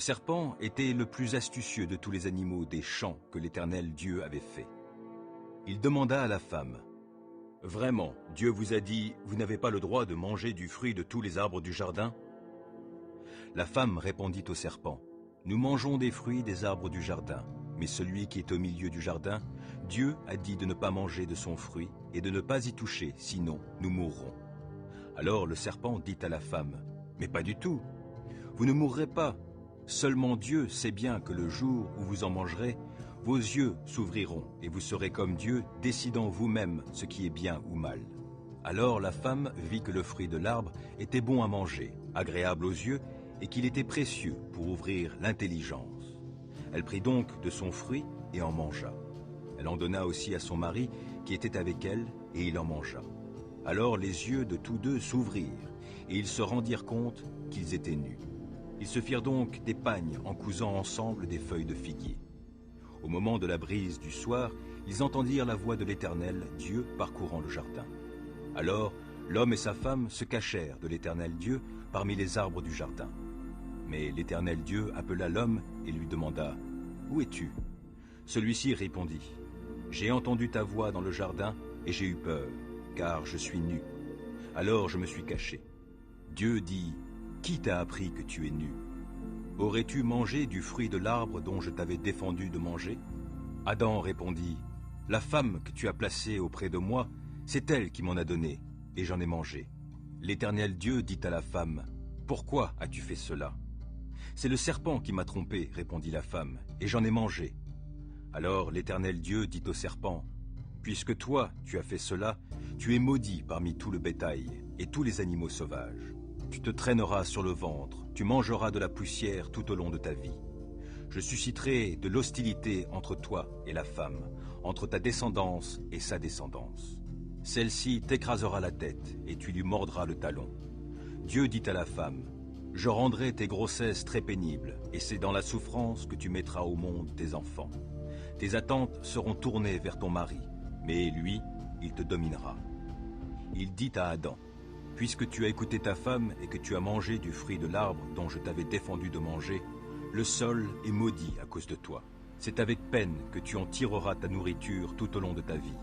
Le serpent était le plus astucieux de tous les animaux des champs que l'Éternel Dieu avait fait. Il demanda à la femme, « Vraiment, Dieu vous a dit, vous n'avez pas le droit de manger du fruit de tous les arbres du jardin ?» La femme répondit au serpent, « Nous mangeons des fruits des arbres du jardin, mais celui qui est au milieu du jardin, Dieu a dit de ne pas manger de son fruit et de ne pas y toucher, sinon nous mourrons. » Alors le serpent dit à la femme, « Mais pas du tout, vous ne mourrez pas. Seulement Dieu sait bien que le jour où vous en mangerez, vos yeux s'ouvriront et vous serez comme Dieu, décidant vous-même ce qui est bien ou mal. » Alors la femme vit que le fruit de l'arbre était bon à manger, agréable aux yeux, et qu'il était précieux pour ouvrir l'intelligence. Elle prit donc de son fruit et en mangea. Elle en donna aussi à son mari qui était avec elle, et il en mangea. Alors les yeux de tous deux s'ouvrirent, et ils se rendirent compte qu'ils étaient nus. Ils se firent donc des pagnes en cousant ensemble des feuilles de figuier. Au moment de la brise du soir, ils entendirent la voix de l'Éternel, Dieu, parcourant le jardin. Alors l'homme et sa femme se cachèrent de l'Éternel Dieu parmi les arbres du jardin. Mais l'Éternel Dieu appela l'homme et lui demanda, « Où es-tu » Celui-ci répondit, « J'ai entendu ta voix dans le jardin et j'ai eu peur, car je suis nu. Alors je me suis caché. » Dieu dit, « Qui t'a appris que tu es nu? Aurais-tu mangé du fruit de l'arbre dont je t'avais défendu de manger ?» Adam répondit, « La femme que tu as placée auprès de moi, c'est elle qui m'en a donné, et j'en ai mangé. » L'Éternel Dieu dit à la femme, « Pourquoi as-tu fait cela ?»« C'est le serpent qui m'a trompé, répondit la femme, et j'en ai mangé. » Alors l'Éternel Dieu dit au serpent, « Puisque toi tu as fait cela, tu es maudit parmi tout le bétail et tous les animaux sauvages. Tu te traîneras sur le ventre, tu mangeras de la poussière tout au long de ta vie. Je susciterai de l'hostilité entre toi et la femme, entre ta descendance et sa descendance. Celle-ci t'écrasera la tête et tu lui mordras le talon. Dieu dit à la femme, « Je rendrai tes grossesses très pénibles, et c'est dans la souffrance que tu mettras au monde tes enfants. Tes attentes seront tournées vers ton mari, mais lui, il te dominera. » Il dit à Adam, « Puisque tu as écouté ta femme et que tu as mangé du fruit de l'arbre dont je t'avais défendu de manger, le sol est maudit à cause de toi. C'est avec peine que tu en tireras ta nourriture tout au long de ta vie.